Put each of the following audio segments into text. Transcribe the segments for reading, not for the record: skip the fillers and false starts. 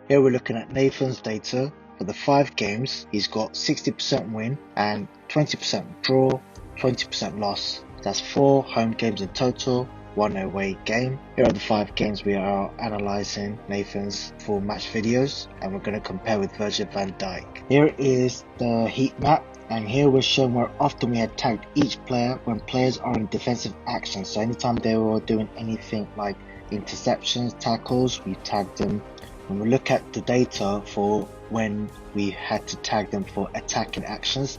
Here we're looking at Nathan's data. For the 5 games, he's got 60% win and 20% draw, 20% loss. That's 4 home games in total, 1 away game. Here are the 5 games we are analysing Nathan's full match videos, and we're going to compare with Virgil van Dijk. Here is the heat map, and here we're showing where often we had tagged each player when players are in defensive action. So anytime they were doing anything like interceptions, tackles, we tagged them. When we look at the data for when we had to tag them for attacking actions,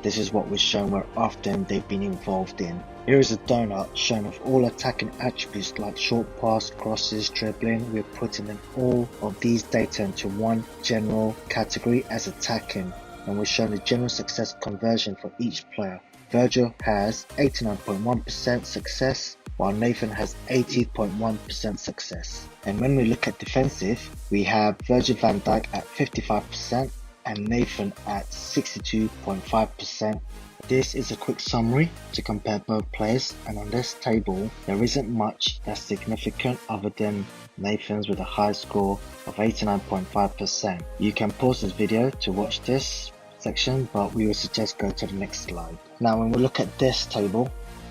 this is what we're showing where often they've been involved in. Here is a donut showing of all attacking attributes like short pass, crosses, dribbling. We're putting in all of these data into one general category as attacking, and we're showing the general success conversion for each player. Virgil has 89.1% success, while Nathan has 80.1% success. And when we look at defensive, we have Virgil van Dijk at 55% and Nathan at 62.5%. This is a quick summary to compare both players, and on this table there isn't much that's significant other than Nathan's with a high score of 89.5%. You can pause this video to watch this section, but we would suggest go to the next slide. Now when we look at this table,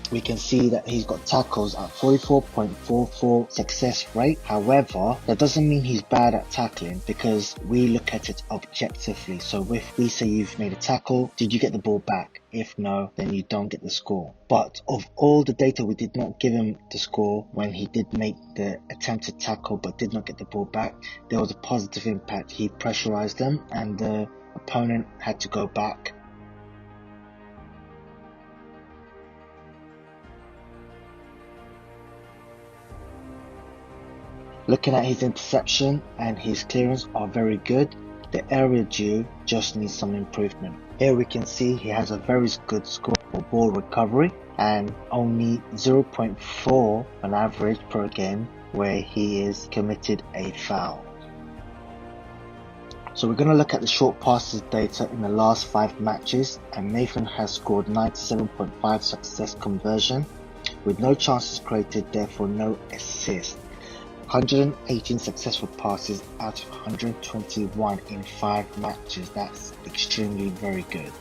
we can see that he's got tackles at 44.44 success rate. However, that doesn't mean he's bad at tackling, because we look at it objectively. So if we say you've made a tackle, did you get the ball back? If no, then you don't get the score. But of all the data, we did not give him the score when he did make the attempted tackle but did not get the ball back. There was a positive impact. He pressurized them and the opponent had to go back. Looking at his interception and his clearance are very good. The area due just needs some improvement. Here we can see he has a very good score for ball recovery and only 0.4 on average per game where he is committed a foul. So we're going to look at the short passes data in the last 5 matches, and Nathan has scored 97.5 success conversion with no chances created, therefore no assists. 118 successful passes out of 121 in 5 matches. That's extremely very good.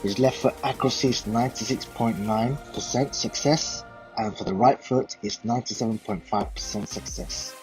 His left foot accuracy is 96.9% success, and for the right foot is 97.5% success.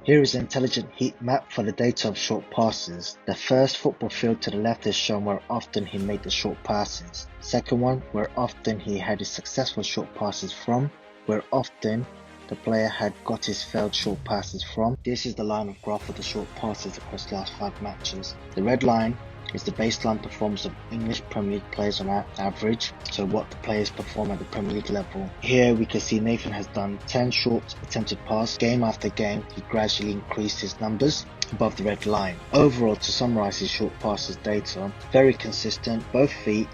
Here is an intelligent heat map for the data of short passes. The first football field to the left is shown where often he made the short passes. Second one, where often he had his successful short passes from, where often the player had got his failed short passes from. This is the line of graph of the short passes across the last 5 matches. The red line is the baseline performance of English Premier League players on average, so what the players perform at the Premier League level. Here we can see Nathan has done 10 short attempted passes. Game after game, he gradually increased his numbers above the red line. Overall, to summarize his short passes data, very consistent, both feet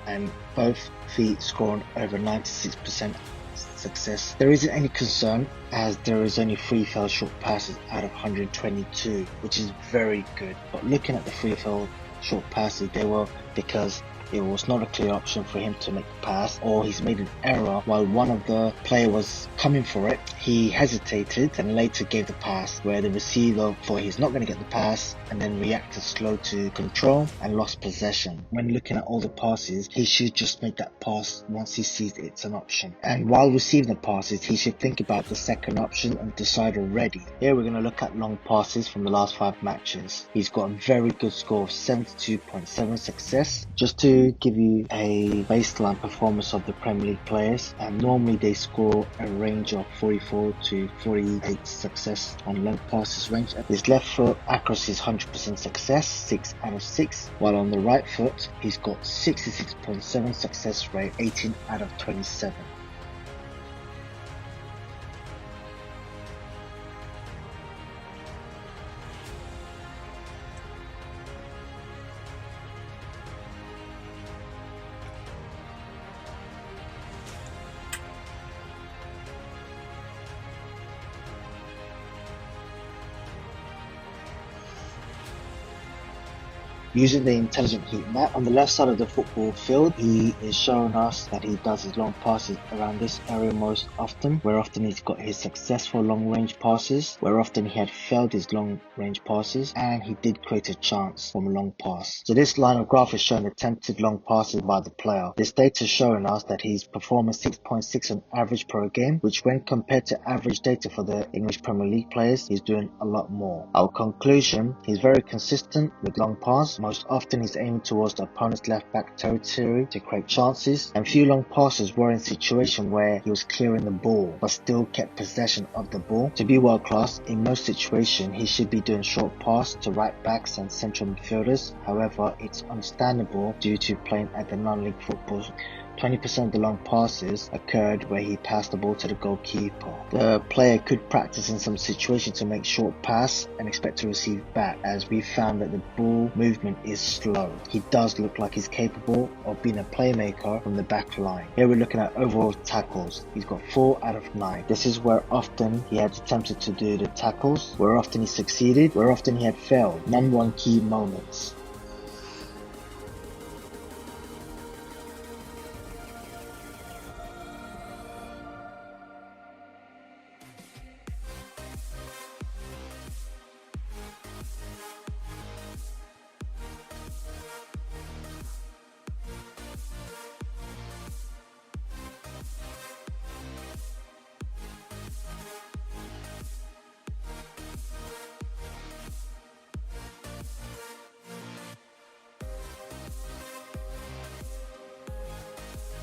scoring over 96% success. There isn't any concern as there is only 3 failed short passes out of 122, which is very good. But looking at the 3 failed short passes, they were because it was not a clear option for him to make the pass, or he's made an error while one of the player was coming for it. He hesitated and later gave the pass, where the receiver thought he's not going to get the pass and then reacted slow to control and lost possession. When looking at all the passes, he should just make that pass once he sees it's an option. And while receiving the passes, he should think about the second option and decide already. Here we're going to look at long passes from the last 5 matches. He's got a very good score of 72.7 success. Just to to give you a baseline performance of the Premier League players, and normally they score a range of 44 to 48 success on long passes range. His left foot accuracy is 100% success, 6 out of 6, while on the right foot he's got 66.7 success rate, 18 out of 27. Using the intelligent heat map, on the left side of the football field, he is showing us that he does his long passes around this area most often, where often he's got his successful long range passes, where often he had failed his long range passes, and he did create a chance from a long pass. So this line of graph is showing attempted long passes by the player. This data is showing us that he's performing 6.6 on average per game, which when compared to average data for the English Premier League players, he's doing a lot more. Our conclusion, he's very consistent with long pass. Most often he's aiming towards the opponent's left back territory to create chances, and few long passes were in situation where he was clearing the ball but still kept possession of the ball. To be world class, in most situations he should be doing short pass to right backs and central midfielders. However, it's understandable due to playing at the non-league football. 20% of the long passes occurred where he passed the ball to the goalkeeper. The player could practice in some situations to make short pass and expect to receive back, as we found that the ball movement is slow. He does look like he's capable of being a playmaker from the back line. Here we're looking at overall tackles. He's got 4 out of 9. This is where often he had attempted to do the tackles, where often he succeeded, where often he had failed. None won key moments.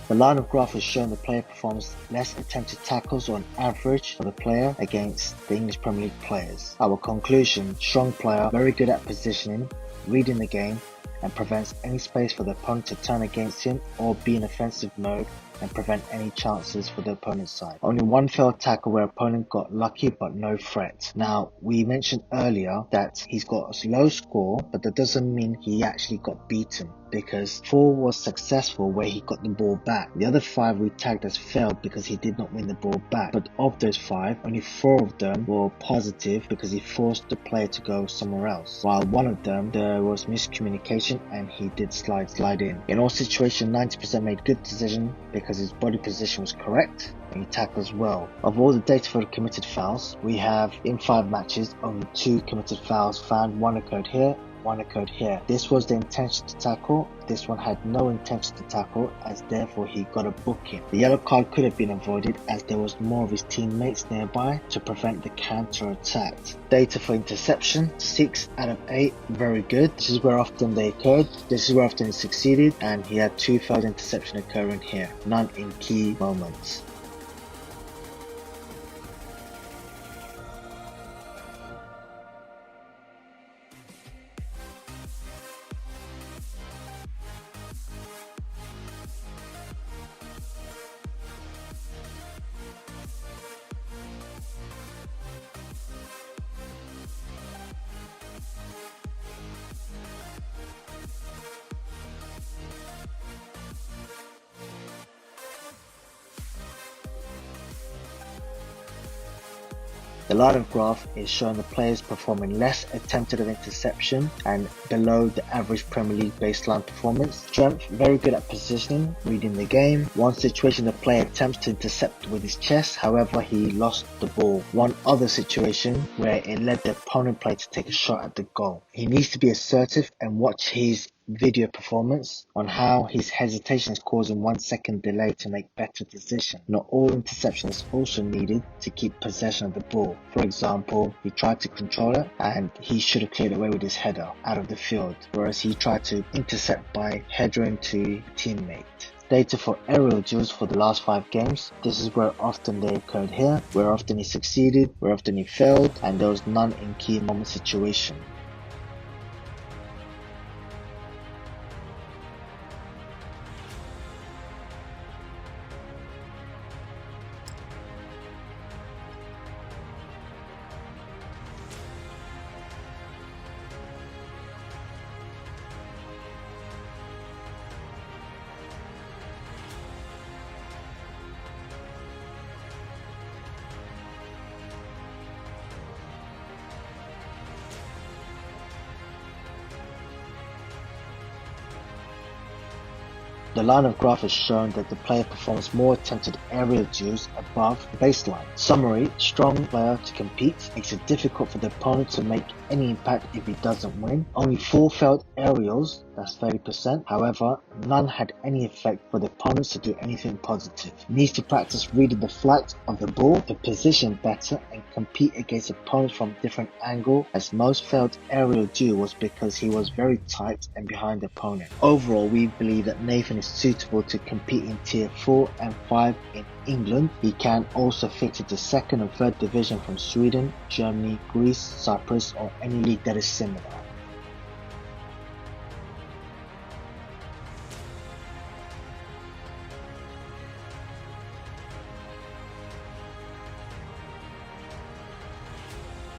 The line of graph is showing the player performs less attempted tackles on average for the player against the English Premier League players. Our conclusion, strong player, very good at positioning, reading the game, and prevents any space for the opponent to turn against him or be in offensive mode and prevent any chances for the opponent's side. Only one failed tackle where opponent got lucky but no threat. Now, we mentioned earlier that he's got a low score, but that doesn't mean he actually got beaten, because 4 was successful where he got the ball back. The other 5 we tagged as failed because he did not win the ball back. But of those 5, only 4 of them were positive because he forced the player to go somewhere else. While one of them, there was miscommunication and he did slide in. In all situations, 90% made good decision because his body position was correct and he tackles well. Of all the data for the committed fouls, we have in 5 matches only 2 committed fouls found. One occurred here, one occurred here. This was the intention to tackle. This one had no intention to tackle, as therefore he got a booking. The yellow card could have been avoided as there was more of his teammates nearby to prevent the counter attack. Data for interception, 6 out of 8, very good. This is where often they occurred. This is where often he succeeded, and he had 2 failed interception occurring here, none in key moments. The line of graph is showing the players performing less attempted of interception and below the average Premier League baseline performance. Strength, very good at positioning, reading the game. One situation the player attempts to intercept with his chest, however he lost the ball. One other situation where it led the opponent player to take a shot at the goal. He needs to be assertive and watch his video performance on how his hesitations causing 1 second delay to make better decisions. Not all interceptions also needed to keep possession of the ball. For example, he tried to control it and he should have cleared away with his header out of the field, whereas he tried to intercept by headering to a teammate. Data for aerial duels for the last 5 games. This is where often they occurred here, where often he succeeded, where often he failed, and there was none in key moment situation. The line of graph has shown that the player performs more attempted aerial duels above the baseline. Summary: strong player to compete, makes it difficult for the opponent to make any impact if he doesn't win. Only 4 failed aerials, that's 30%. However, none had any effect for the opponents to do anything positive. Needs to practice reading the flight of the ball, the position better, and compete against opponents from different angle, as most failed aerial duel was because he was very tight and behind the opponent. Overall, we believe that Nathan is suitable to compete in tier 4 and 5 in England. He can also fit into 2nd and 3rd division from Sweden, Germany, Greece, Cyprus, or any league that is similar.